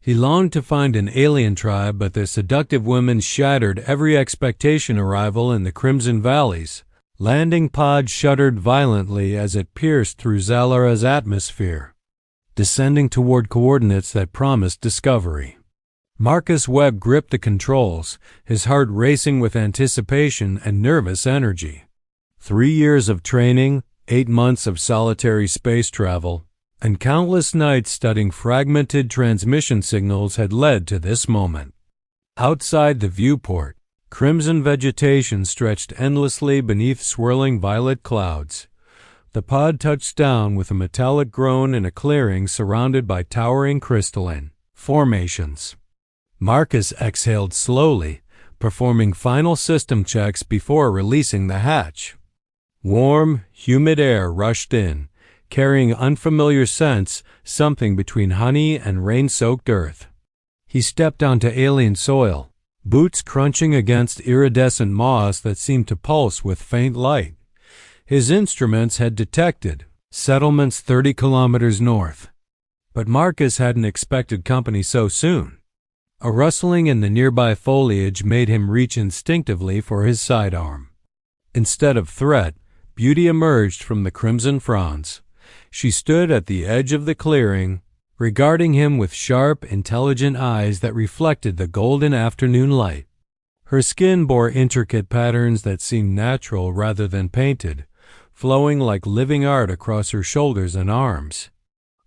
He longed to find an alien tribe, but the seductive women shattered every expectation. Arrival in the Crimson Valleys. Landing pod shuddered violently as it pierced through Zalara's atmosphere, descending toward coordinates that promised discovery. Marcus Webb gripped the controls, his heart racing with anticipation and nervous energy. 3 years of training, 8 months of solitary space travel, and countless nights studying fragmented transmission signals had led to this moment. Outside the viewport, crimson vegetation stretched endlessly beneath swirling violet clouds. The pod touched down with a metallic groan in a clearing surrounded by towering crystalline formations. Marcus exhaled slowly, performing final system checks before releasing the hatch. Warm, humid air rushed in, carrying unfamiliar scents, something between honey and rain-soaked earth. He stepped onto alien soil, boots crunching against iridescent moss that seemed to pulse with faint light. His instruments had detected settlements 30 kilometers north. But Marcus hadn't expected company so soon. A rustling in the nearby foliage made him reach instinctively for his sidearm. Instead of threat, beauty emerged from the crimson fronds. She stood at the edge of the clearing, regarding him with sharp, intelligent eyes that reflected the golden afternoon light. Her skin bore intricate patterns that seemed natural rather than painted, flowing like living art across her shoulders and arms.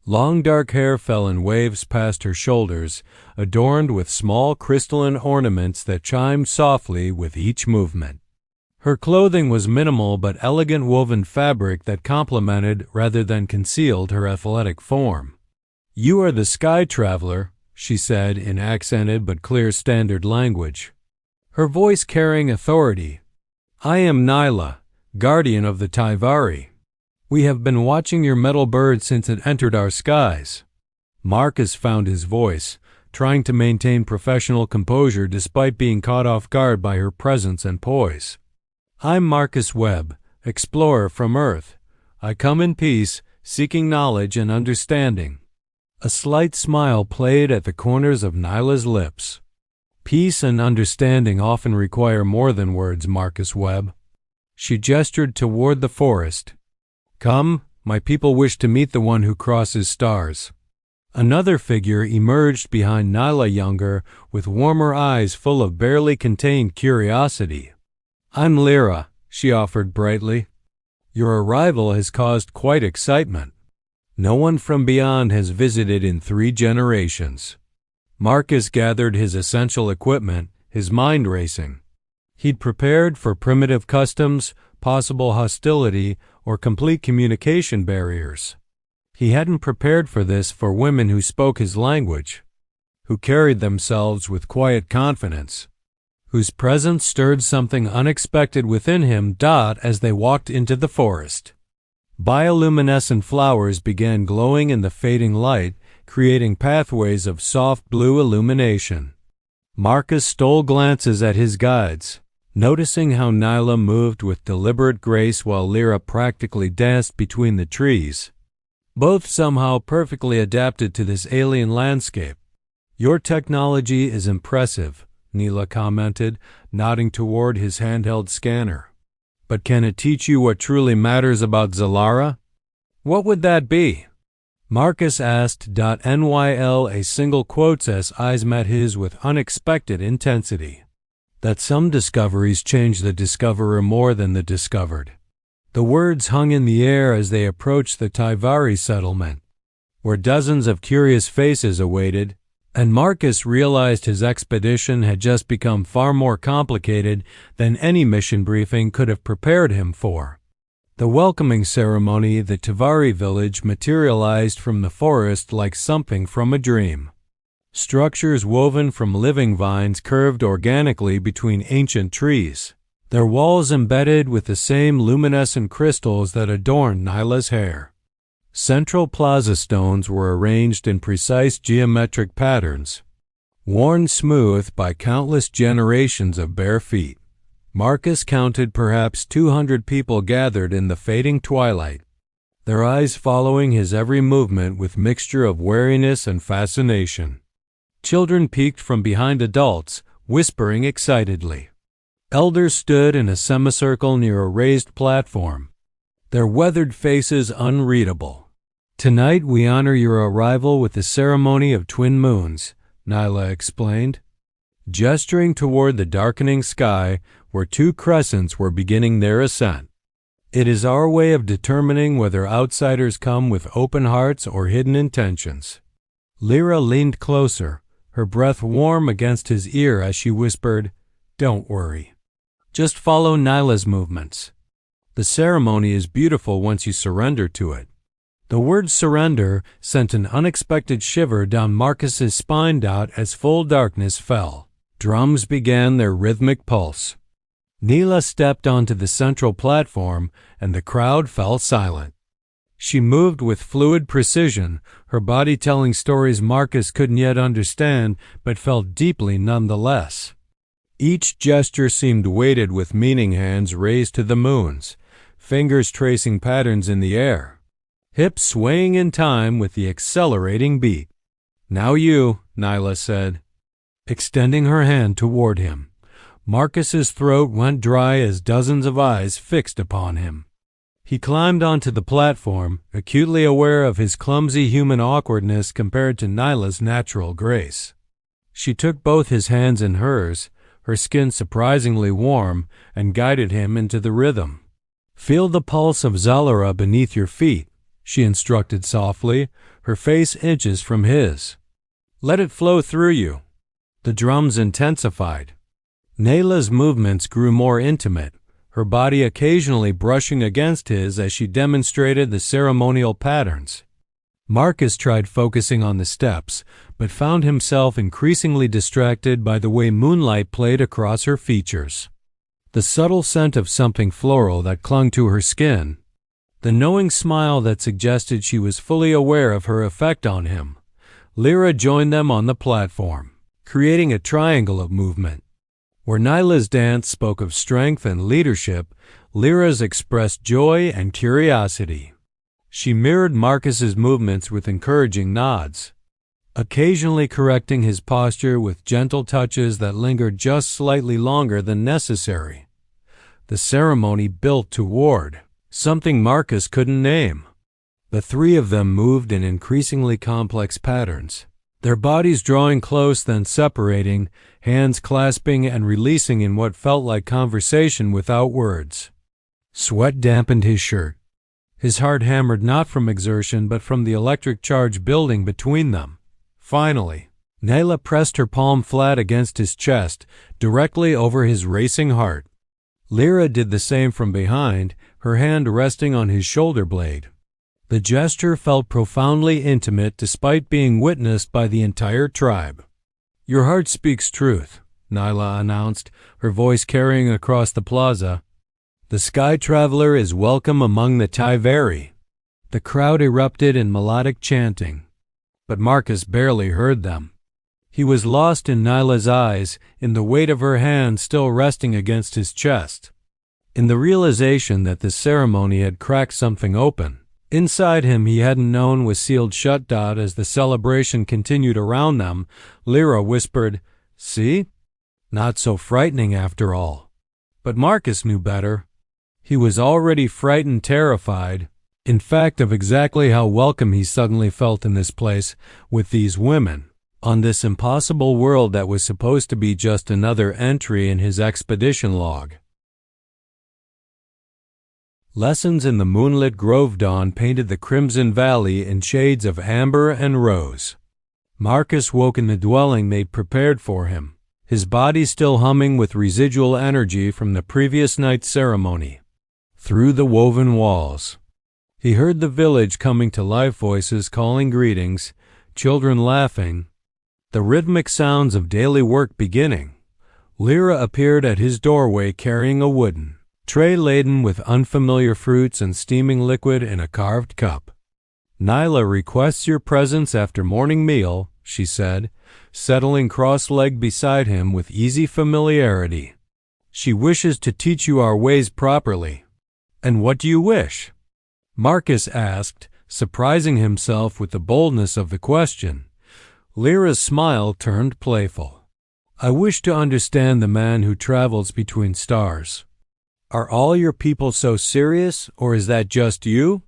Long dark hair fell in waves past her shoulders, adorned with small crystalline ornaments that chimed softly with each movement. Her clothing was minimal but elegant woven fabric that complemented rather than concealed her athletic form. "You are the sky traveler," she said in accented but clear standard language, her voice carrying authority. "I am Nyla, guardian of the Taivari. We have been watching your metal bird since it entered our skies." Marcus found his voice, trying to maintain professional composure despite being caught off guard by her presence and poise. "I'm Marcus Webb, explorer from Earth. I come in peace, seeking knowledge and understanding." A slight smile played at the corners of Nyla's lips. "Peace and understanding often require more than words, Marcus Webb." She gestured toward the forest. "Come, my people wish to meet the one who crosses stars." Another figure emerged behind Nyla, younger, with warmer eyes full of barely contained curiosity. "I'm Lyra," she offered brightly. "Your arrival has caused quite excitement. No one from beyond has visited in 3 generations." Marcus gathered his essential equipment, his mind racing. He'd prepared for primitive customs, possible hostility, or complete communication barriers. He hadn't prepared for this for women who spoke his language, who carried themselves with quiet confidence, whose presence stirred something unexpected within him. As they walked into the forest, bioluminescent flowers began glowing in the fading light, creating pathways of soft blue illumination. Marcus stole glances at his guides, noticing how Nyla moved with deliberate grace while Lyra practically danced between the trees. Both somehow perfectly adapted to this alien landscape. "Your technology is impressive," Nyla commented, nodding toward his handheld scanner. "But can it teach you what truly matters about Zalara?" "What would that be?" Marcus asked. "NYL," a single quotes as eyes met his with unexpected intensity. "That some discoveries change the discoverer more than the discovered." The words hung in the air as they approached the Taivari settlement, where dozens of curious faces awaited, and Marcus realized his expedition had just become far more complicated than any mission briefing could have prepared him for. The welcoming ceremony, the Taivari village, materialized from the forest like something from a dream. Structures woven from living vines curved organically between ancient trees, their walls embedded with the same luminescent crystals that adorned Nyla's hair. Central plaza stones were arranged in precise geometric patterns, worn smooth by countless generations of bare feet. Marcus counted perhaps 200 people gathered in the fading twilight, their eyes following his every movement with mixture of wariness and fascination. Children peeked from behind adults, whispering excitedly. Elders stood in a semicircle near a raised platform, their weathered faces unreadable. "Tonight we honor your arrival with the ceremony of twin moons," Nyla explained, gesturing toward the darkening sky where two crescents were beginning their ascent. "It is our way of determining whether outsiders come with open hearts or hidden intentions." Lyra leaned closer, her breath warm against his ear as she whispered, "Don't worry. Just follow Nyla's movements. The ceremony is beautiful once you surrender to it." The word surrender sent an unexpected shiver down Marcus's spine as full darkness fell. Drums began their rhythmic pulse. Nyla stepped onto the central platform, and the crowd fell silent. She moved with fluid precision, her body telling stories Marcus couldn't yet understand but felt deeply nonetheless. Each gesture seemed weighted with meaning, hands raised to the moons, fingers tracing patterns in the air, hips swaying in time with the accelerating beat. "Now you," Nyla said, extending her hand toward him. Marcus's throat went dry as dozens of eyes fixed upon him. He climbed onto the platform, acutely aware of his clumsy human awkwardness compared to Nyla's natural grace. She took both his hands in hers, her skin surprisingly warm, and guided him into the rhythm. "Feel the pulse of Zalara beneath your feet," she instructed softly, her face inches from his. "Let it flow through you." The drums intensified. Nyla's movements grew more intimate, her body occasionally brushing against his as she demonstrated the ceremonial patterns. Marcus tried focusing on the steps, but found himself increasingly distracted by the way moonlight played across her features. The subtle scent of something floral that clung to her skin, the knowing smile that suggested she was fully aware of her effect on him. Lyra joined them on the platform, creating a triangle of movement. Where Nyla's dance spoke of strength and leadership, Lyra's expressed joy and curiosity. She mirrored Marcus's movements with encouraging nods, occasionally correcting his posture with gentle touches that lingered just slightly longer than necessary. The ceremony built toward something Marcus couldn't name. The three of them moved in increasingly complex patterns, their bodies drawing close then separating, hands clasping and releasing in what felt like conversation without words. Sweat dampened his shirt. His heart hammered not from exertion but from the electric charge building between them. Finally, Nyla pressed her palm flat against his chest, directly over his racing heart. Lyra did the same from behind, her hand resting on his shoulder blade. The gesture felt profoundly intimate despite being witnessed by the entire tribe. "Your heart speaks truth," Nyla announced, her voice carrying across the plaza. "The Sky Traveler is welcome among the Tyveri." The crowd erupted in melodic chanting, but Marcus barely heard them. He was lost in Nyla's eyes, in the weight of her hand still resting against his chest, in the realization that the ceremony had cracked something open. Inside him he hadn't known was sealed shut. As the celebration continued around them, Lyra whispered, "See? Not so frightening after all." But Marcus knew better. He was already frightened, terrified, in fact, of exactly how welcome he suddenly felt in this place, with these women, on this impossible world that was supposed to be just another entry in his expedition log. Lessons in the moonlit grove dawn painted the Crimson Valley in shades of amber and rose. Marcus woke in the dwelling they'd prepared for him, his body still humming with residual energy from the previous night's ceremony. Through the woven walls, he heard the village coming to life, voices calling greetings, children laughing, the rhythmic sounds of daily work beginning. Lyra appeared at his doorway carrying a wooden tray laden with unfamiliar fruits and steaming liquid in a carved cup. "Nyla requests your presence after morning meal," she said, settling cross-legged beside him with easy familiarity. "She wishes to teach you our ways properly." "And what do you wish?" Marcus asked, surprising himself with the boldness of the question. Lyra's smile turned playful. I wish to understand the man who travels between stars. Are all your people so serious, or is that just you?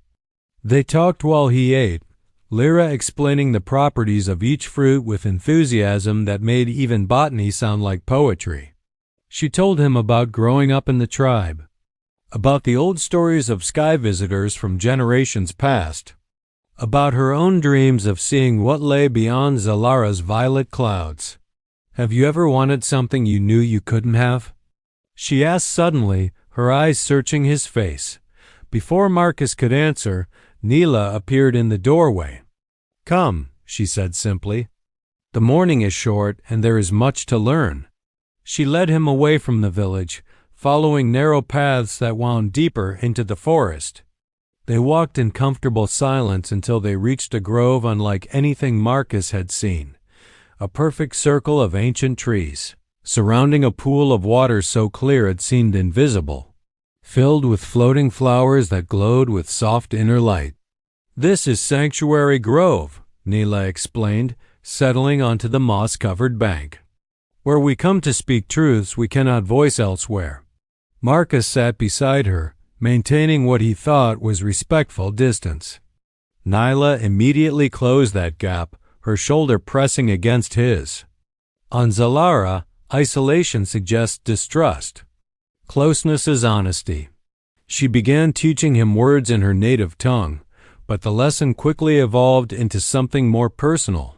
They talked while he ate, Lyra explaining the properties of each fruit with enthusiasm that made even botany sound like poetry. She told him about growing up in the tribe, about the old stories of sky visitors from generations past, about her own dreams of seeing what lay beyond Zalara's violet clouds. Have you ever wanted something you knew you couldn't have? She asked suddenly, her eyes searching his face. Before Marcus could answer, Neela appeared in the doorway. Come, she said simply. The morning is short and there is much to learn. She led him away from the village, following narrow paths that wound deeper into the forest. They walked in comfortable silence until they reached a grove unlike anything Marcus had seen, a perfect circle of ancient trees, surrounding a pool of water so clear it seemed invisible, filled with floating flowers that glowed with soft inner light. This is Sanctuary Grove, Neela explained, settling onto the moss-covered bank. Where we come to speak truths we cannot voice elsewhere. Marcus sat beside her, maintaining what he thought was respectful distance. Neela immediately closed that gap, her shoulder pressing against his. On Zalara, isolation suggests distrust. Closeness is honesty. She began teaching him words in her native tongue, but the lesson quickly evolved into something more personal.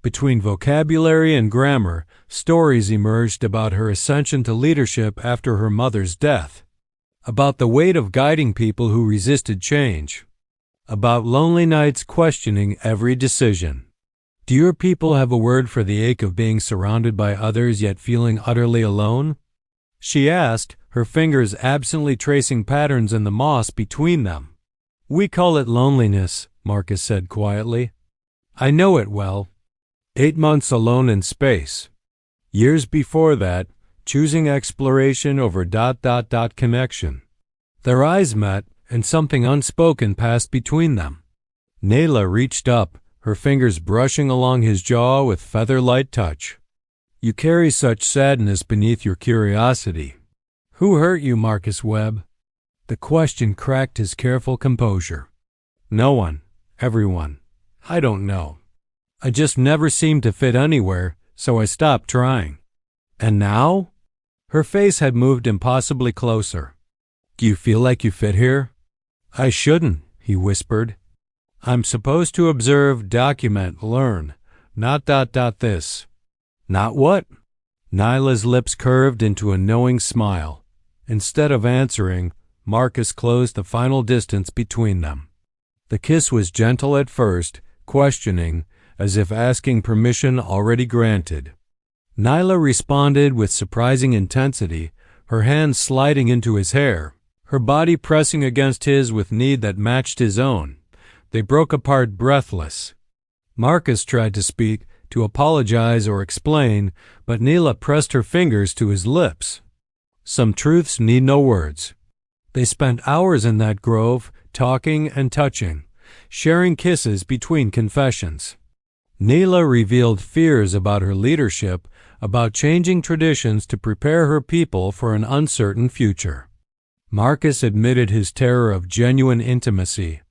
Between vocabulary and grammar, stories emerged about her ascension to leadership after her mother's death, about the weight of guiding people who resisted change, about lonely nights questioning every decision. Do your people have a word for the ache of being surrounded by others yet feeling utterly alone? She asked, her fingers absently tracing patterns in the moss between them. We call it loneliness, Marcus said quietly. I know it well. 8 months alone in space. Years before that, choosing exploration over ... connection. Their eyes met, and something unspoken passed between them. Neela reached up, her fingers brushing along his jaw with feather-light touch. You carry such sadness beneath your curiosity. Who hurt you, Marcus Webb? The question cracked his careful composure. No one. Everyone. I don't know. I just never seemed to fit anywhere, so I stopped trying. And now? Her face had moved impossibly closer. Do you feel like you fit here? I shouldn't, he whispered. I'm supposed to observe, document, learn, not ... this. Not what? Nyla's lips curved into a knowing smile. Instead of answering, Marcus closed the final distance between them. The kiss was gentle at first, questioning, as if asking permission already granted. Nyla responded with surprising intensity, her hands sliding into his hair, her body pressing against his with need that matched his own. They broke apart breathless. Marcus tried to speak, to apologize or explain, but Nyla pressed her fingers to his lips. Some truths need no words. They spent hours in that grove, talking and touching, sharing kisses between confessions. Nyla revealed fears about her leadership, about changing traditions to prepare her people for an uncertain future. Marcus admitted his terror of genuine intimacy,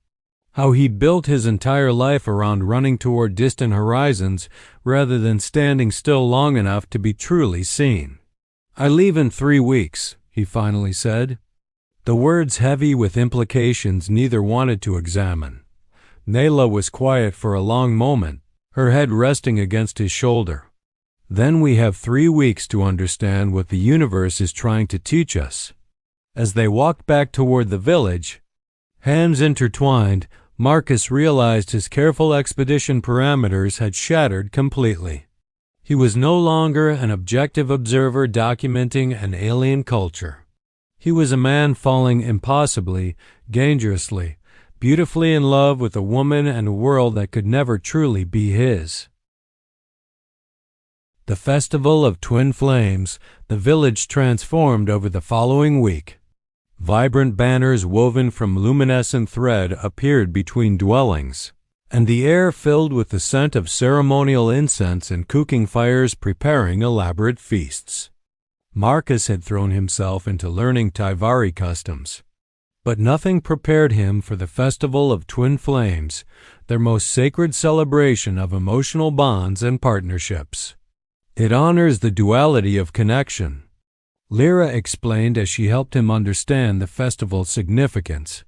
how he built his entire life around running toward distant horizons rather than standing still long enough to be truly seen. I leave in 3 weeks, he finally said. The words heavy with implications neither wanted to examine. Nyla was quiet for a long moment, her head resting against his shoulder. Then we have 3 weeks to understand what the universe is trying to teach us. As they walked back toward the village, hands intertwined, Marcus realized his careful expedition parameters had shattered completely. He was no longer an objective observer documenting an alien culture. He was a man falling impossibly, dangerously, beautifully in love with a woman and a world that could never truly be his. The Festival of Twin Flames, the village transformed over the following week. Vibrant banners woven from luminescent thread appeared between dwellings. and the air filled with the scent of ceremonial incense and cooking fires preparing elaborate feasts. Marcus had thrown himself into learning Taivari customs, but nothing prepared him for the festival of twin flames, their most sacred celebration of emotional bonds and partnerships. It honors the duality of connection, Lyra explained as she helped him understand the festival's significance.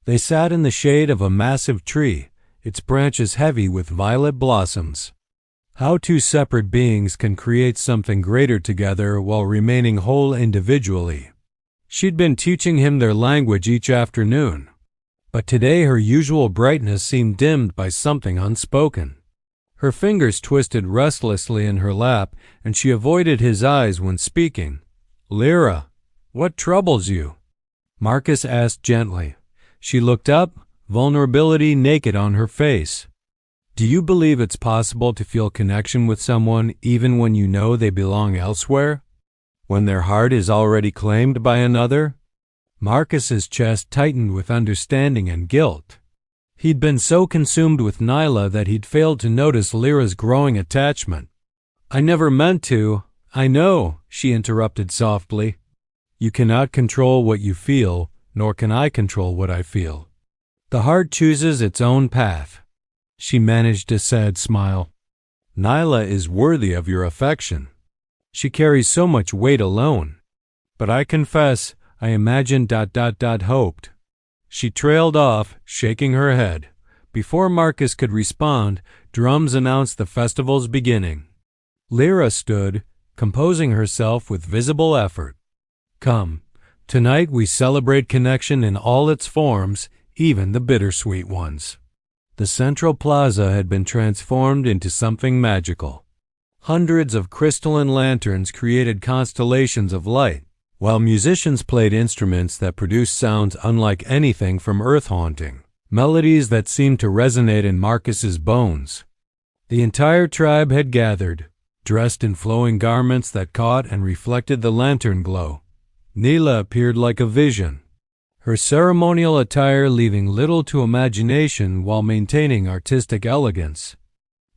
They sat in the shade of a massive tree, its branches heavy with violet blossoms. How two separate beings can create something greater together while remaining whole individually. She'd been teaching him their language each afternoon, but today her usual brightness seemed dimmed by something unspoken. Her fingers twisted restlessly in her lap, and she avoided his eyes when speaking. "Lyra, what troubles you?" Marcus asked gently. She looked up, vulnerability naked on her face. "Do you believe it's possible to feel connection with someone even when you know they belong elsewhere? When their heart is already claimed by another?" Marcus's chest tightened with understanding and guilt. He'd been so consumed with Nyla that he'd failed to notice Lyra's growing attachment. "I never meant to. I know," she interrupted softly. "You cannot control what you feel, nor can I control what I feel. The heart chooses its own path." She managed a sad smile. "Nyla is worthy of your affection. She carries so much weight alone. But I confess, I imagined ... hoped." She trailed off, shaking her head. Before Marcus could respond, drums announced the festival's beginning. Lyra stood, composing herself with visible effort. "Come, tonight we celebrate connection in all its forms, even the bittersweet ones." The central plaza had been transformed into something magical. Hundreds of crystalline lanterns created constellations of light, while musicians played instruments that produced sounds unlike anything from earth haunting, melodies that seemed to resonate in Marcus's bones. The entire tribe had gathered, dressed in flowing garments that caught and reflected the lantern glow. Neela appeared like a vision, her ceremonial attire leaving little to imagination while maintaining artistic elegance.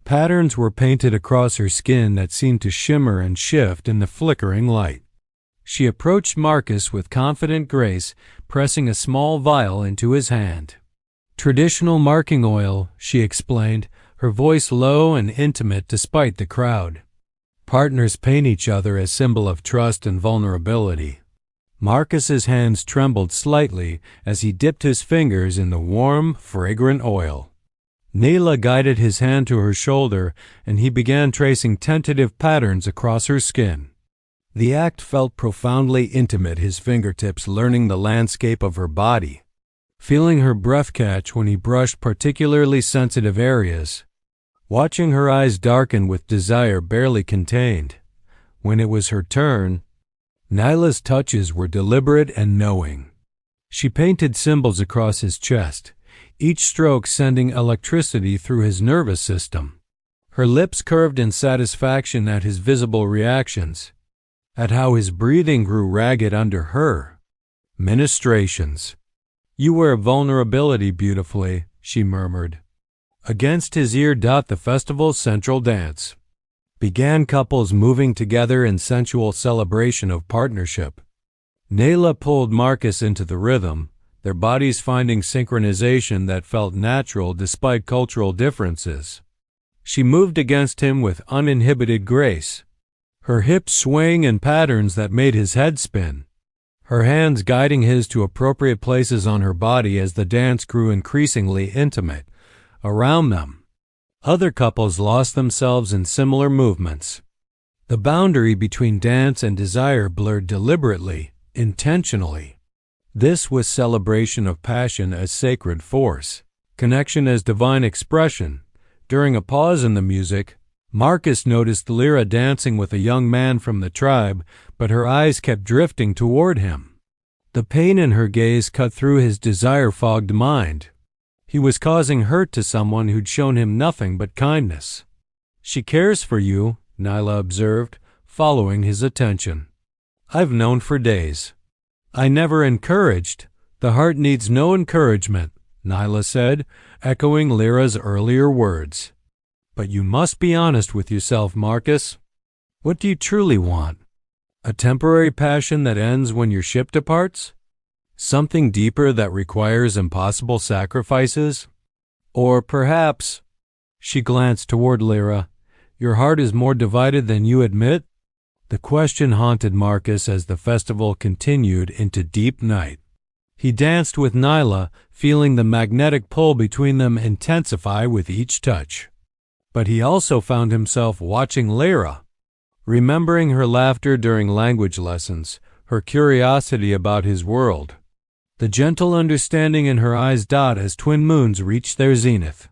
Patterns were painted across her skin that seemed to shimmer and shift in the flickering light. She approached Marcus with confident grace, pressing a small vial into his hand. "Traditional marking oil," she explained, her voice low and intimate despite the crowd. "Partners paint each other as symbol of trust and vulnerability." Marcus's hands trembled slightly as he dipped his fingers in the warm, fragrant oil. Neela guided his hand to her shoulder, and he began tracing tentative patterns across her skin. The act felt profoundly intimate, his fingertips learning the landscape of her body, feeling her breath catch when he brushed particularly sensitive areas, watching her eyes darken with desire barely contained. When it was her turn, Nyla's touches were deliberate and knowing. She painted symbols across his chest, each stroke sending electricity through his nervous system. Her lips curved in satisfaction at his visible reactions, at how his breathing grew ragged under her ministrations. "You wear vulnerability beautifully," she murmured. Against his ear, the festival's central dance began, couples moving together in sensual celebration of partnership. Neela pulled Marcus into the rhythm, their bodies finding synchronization that felt natural despite cultural differences. She moved against him with uninhibited grace, her hips swaying in patterns that made his head spin, her hands guiding his to appropriate places on her body as the dance grew increasingly intimate. Around them, other couples lost themselves in similar movements. The boundary between dance and desire blurred deliberately, intentionally. This was celebration of passion as sacred force, connection as divine expression. During a pause in the music, Marcus noticed Lyra dancing with a young man from the tribe, but her eyes kept drifting toward him. The pain in her gaze cut through his desire-fogged mind. He was causing hurt to someone who'd shown him nothing but kindness. "She cares for you," Nyla observed, following his attention. "I've known for days." "I never encouraged. The heart needs no encouragement," Nyla said, echoing Lyra's earlier words. But you must be honest with yourself, Marcus. What do you truly want? A temporary passion that ends when your ship departs? Something deeper that requires impossible sacrifices? Or perhaps, she glanced toward Lyra, your heart is more divided than you admit? The question haunted Marcus as the festival continued into deep night. He danced with Nyla, feeling the magnetic pull between them intensify with each touch. But he also found himself watching Lyra, remembering her laughter during language lessons, her curiosity about his world, the gentle understanding in her eyes as twin moons reached their zenith.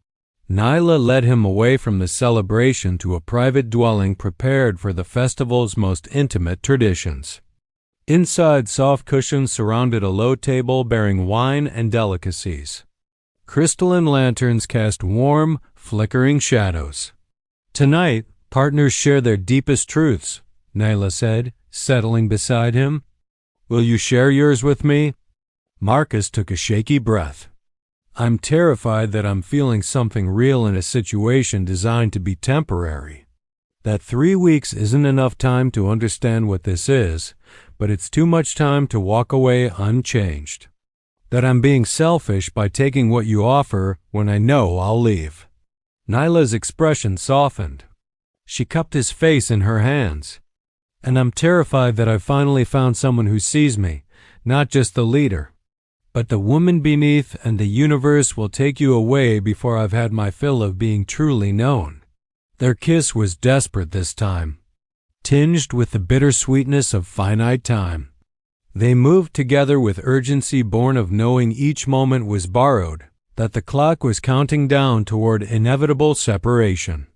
Nyla led him away from the celebration to a private dwelling prepared for the festival's most intimate traditions. Inside, soft cushions surrounded a low table bearing wine and delicacies. Crystalline lanterns cast warm, flickering shadows. Tonight, partners share their deepest truths, Nyla said, settling beside him. Will you share yours with me? Marcus took a shaky breath. I'm terrified that I'm feeling something real in a situation designed to be temporary. That 3 weeks isn't enough time to understand what this is, but it's too much time to walk away unchanged. That I'm being selfish by taking what you offer when I know I'll leave. Nyla's expression softened. She cupped his face in her hands. And I'm terrified that I've finally found someone who sees me, not just the leader, but the woman beneath, and the universe will take you away before I've had my fill of being truly known. Their kiss was desperate this time, tinged with the bittersweetness of finite time. They moved together with urgency born of knowing each moment was borrowed, that the clock was counting down toward inevitable separation.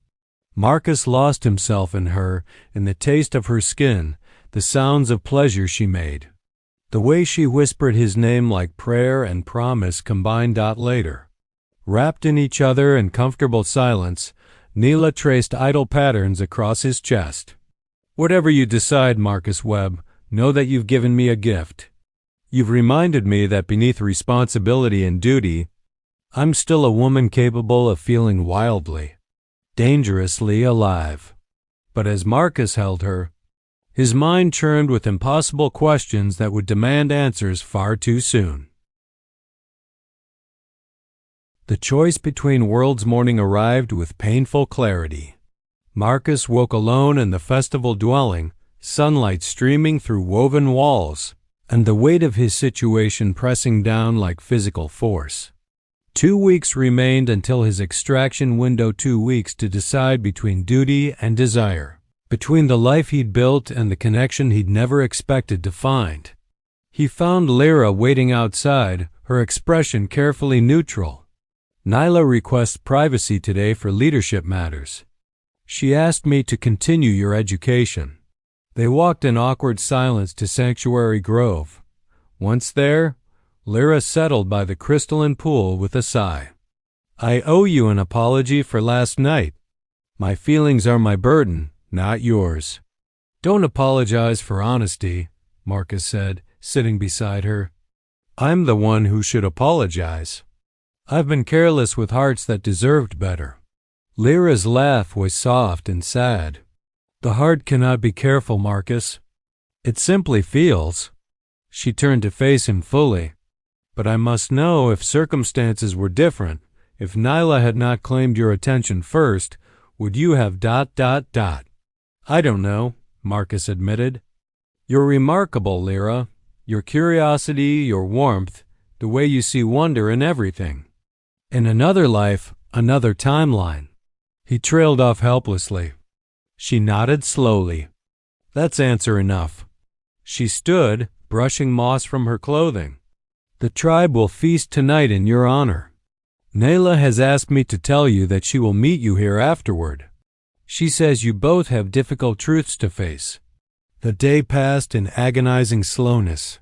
Marcus lost himself in her, in the taste of her skin, the sounds of pleasure she made. The way she whispered his name like prayer and promise combined. Later, wrapped in each other in comfortable silence, Nyla traced idle patterns across his chest. Whatever you decide, Marcus Webb, know that you've given me a gift. You've reminded me that beneath responsibility and duty, I'm still a woman capable of feeling wildly, dangerously alive. But as Marcus held her, his mind churned with impossible questions that would demand answers far too soon. The choice between worlds morning arrived with painful clarity. Marcus woke alone in the festival dwelling, sunlight streaming through woven walls, and the weight of his situation pressing down like physical force. 2 weeks remained until his extraction window, 2 weeks to decide between duty and desire, between the life he'd built and the connection he'd never expected to find. He found Lyra waiting outside, her expression carefully neutral. Nyla requests privacy today for leadership matters. She asked me to continue your education. They walked in awkward silence to Sanctuary Grove. Once there, Lyra settled by the crystalline pool with a sigh. I owe you an apology for last night. My feelings are my burden, not yours. Don't apologize for honesty, Marcus said, sitting beside her. I'm the one who should apologize. I've been careless with hearts that deserved better. Lyra's laugh was soft and sad. The heart cannot be careful, Marcus. It simply feels. She turned to face him fully. But I must know, if circumstances were different, if Nyla had not claimed your attention first, would you have ... I don't know, Marcus admitted. You're remarkable, Lyra. Your curiosity, your warmth, the way you see wonder in everything. In another life, another timeline. He trailed off helplessly. She nodded slowly. That's answer enough. She stood, brushing moss from her clothing. The tribe will feast tonight in your honor. Nyla has asked me to tell you that she will meet you here afterward. She says you both have difficult truths to face. The day passed in agonizing slowness.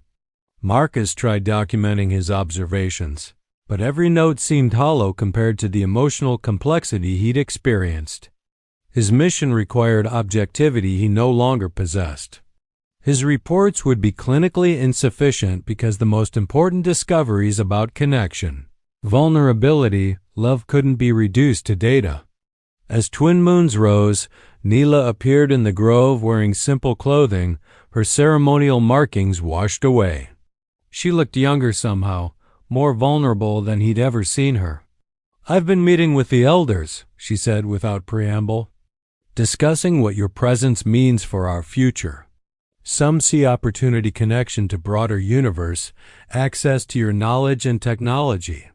Marcus tried documenting his observations, but every note seemed hollow compared to the emotional complexity he'd experienced. His mission required objectivity he no longer possessed. His reports would be clinically insufficient because the most important discoveries about connection, Vulnerability, love couldn't be reduced to data. As twin moons rose, Neela appeared in the grove wearing simple clothing, her ceremonial markings washed away. She looked younger somehow, more vulnerable than he'd ever seen her. "I've been meeting with the elders," she said without preamble, "discussing what your presence means for our future. Some see opportunity connection to broader universe, access to your knowledge and technology.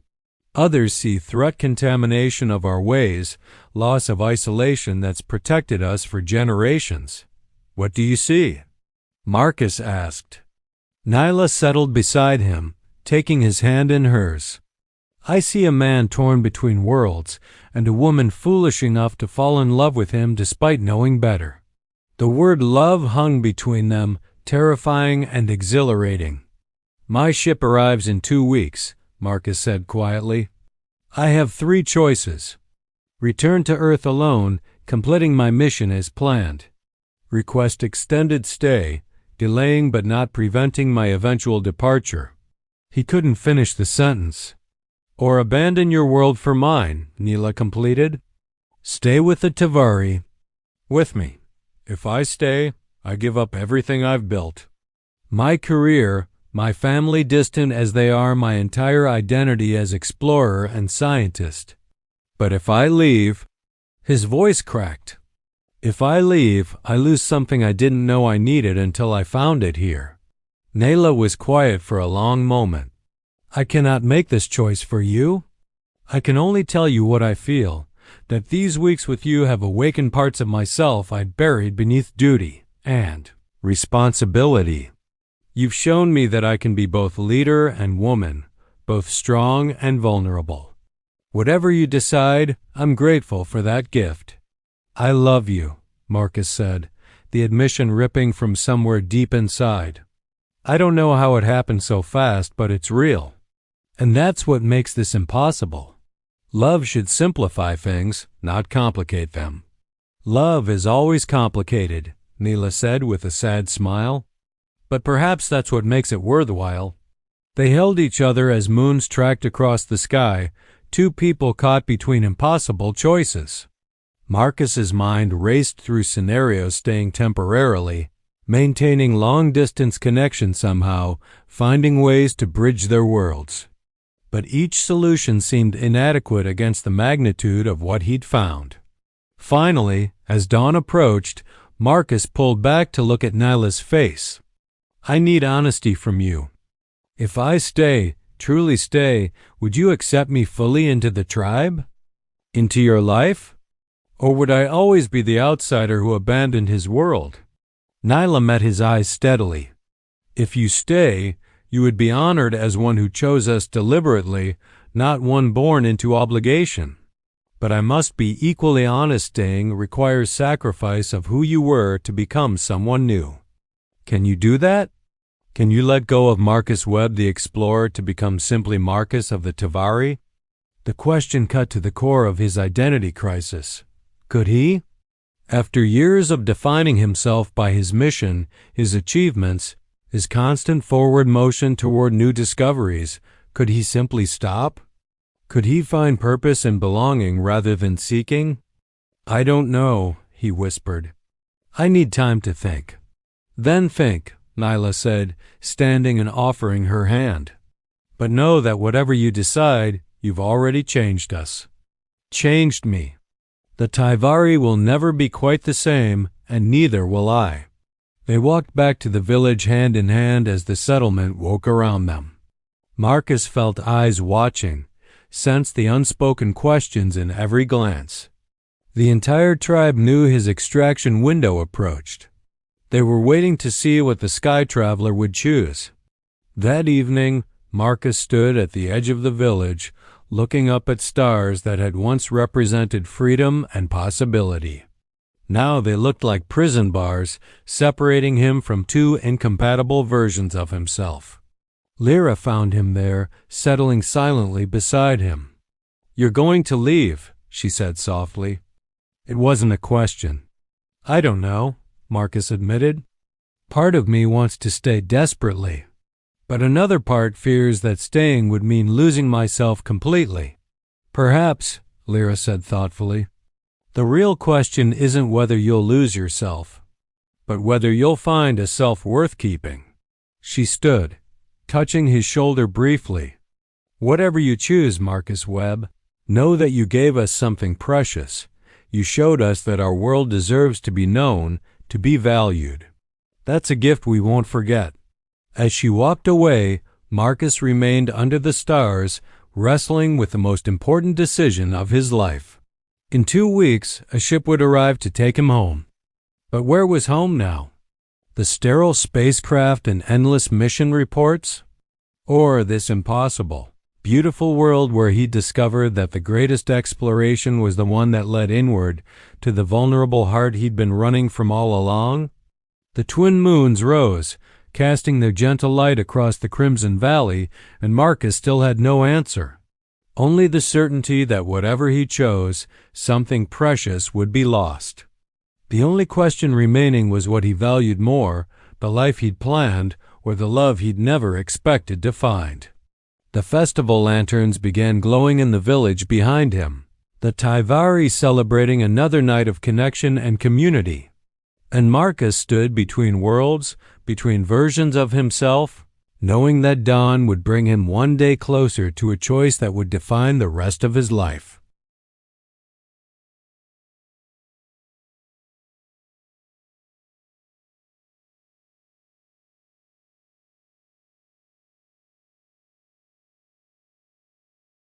Others see threat contamination of our ways, loss of isolation that's protected us for generations. What do you see?" Marcus asked. Nyla settled beside him, taking his hand in hers. "I see a man torn between worlds and a woman foolish enough to fall in love with him despite knowing better. The word love hung between them, terrifying and exhilarating. My ship arrives in 2 weeks, Marcus said quietly. I have 3 choices. Return to Earth alone, completing my mission as planned. Request extended stay, delaying but not preventing my eventual departure. He couldn't finish the sentence. Or abandon your world for mine, Neela completed. Stay with the Tavari. With me. If I stay, I give up everything I've built. My career, my family, distant as they are, my entire identity as explorer and scientist. But if I leave, his voice cracked. If I leave, I lose something I didn't know I needed until I found it here. Neela was quiet for a long moment. I cannot make this choice for you. I can only tell you what I feel, that these weeks with you have awakened parts of myself I'd buried beneath duty and responsibility. You've shown me that I can be both leader and woman, both strong and vulnerable. Whatever you decide, I'm grateful for that gift. I love you, Marcus said, the admission ripping from somewhere deep inside. I don't know how it happened so fast, but it's real. And that's what makes this impossible. Love should simplify things, not complicate them. Love is always complicated, Neela said with a sad smile. But perhaps that's what makes it worthwhile. They held each other as moons tracked across the sky, 2 people caught between impossible choices. Marcus's mind raced through scenarios, staying temporarily, maintaining long-distance connection somehow, finding ways to bridge their worlds. But each solution seemed inadequate against the magnitude of what he'd found. Finally, as dawn approached, Marcus pulled back to look at Nyla's face. I need honesty from you. If I stay, truly stay, would you accept me fully into the tribe? Into your life? Or would I always be the outsider who abandoned his world? Nyla met his eyes steadily. If you stay, you would be honored as one who chose us deliberately, not one born into obligation. But I must be equally honest. Staying requires sacrifice of who you were to become someone new. Can you do that? Can you let go of Marcus Webb the Explorer to become simply Marcus of the Tavari? The question cut to the core of his identity crisis. Could he? After years of defining himself by his mission, his achievements, his constant forward motion toward new discoveries, could he simply stop? Could he find purpose in belonging rather than seeking? I don't know, he whispered. I need time to think. Then think, Nyla said, standing and offering her hand. But know that whatever you decide, you've already changed us. Changed me. The Tavari will never be quite the same, and neither will I. They walked back to the village hand in hand as the settlement woke around them. Marcus felt eyes watching, sensed the unspoken questions in every glance. The entire tribe knew his extraction window approached. They were waiting to see what the sky traveler would choose. That evening, Marcus stood at the edge of the village, looking up at stars that had once represented freedom and possibility. Now they looked like prison bars, separating him from 2 incompatible versions of himself. Lyra found him there, settling silently beside him. You're going to leave, she said softly. It wasn't a question. I don't know, Marcus admitted. Part of me wants to stay desperately. But another part fears that staying would mean losing myself completely. Perhaps, Lyra said thoughtfully, the real question isn't whether you'll lose yourself, but whether you'll find a self worth keeping. She stood, touching his shoulder briefly. Whatever you choose, Marcus Webb, know that you gave us something precious. You showed us that our world deserves to be known, to be valued. That's a gift we won't forget. As she walked away, Marcus remained under the stars, wrestling with the most important decision of his life. In 2 weeks, a ship would arrive to take him home. But where was home now? The sterile spacecraft and endless mission reports? Or this impossible, beautiful world where he discovered that the greatest exploration was the one that led inward to the vulnerable heart he'd been running from all along? The twin moons rose, casting their gentle light across the Crimson Valley, and Marcus still had no answer. Only the certainty that whatever he chose, something precious would be lost. The only question remaining was what he valued more, the life he'd planned or the love he'd never expected to find. The festival lanterns began glowing in the village behind him, the Taivari celebrating another night of connection and community. And Marcus stood between worlds, between versions of himself, knowing that dawn would bring him one day closer to a choice that would define the rest of his life.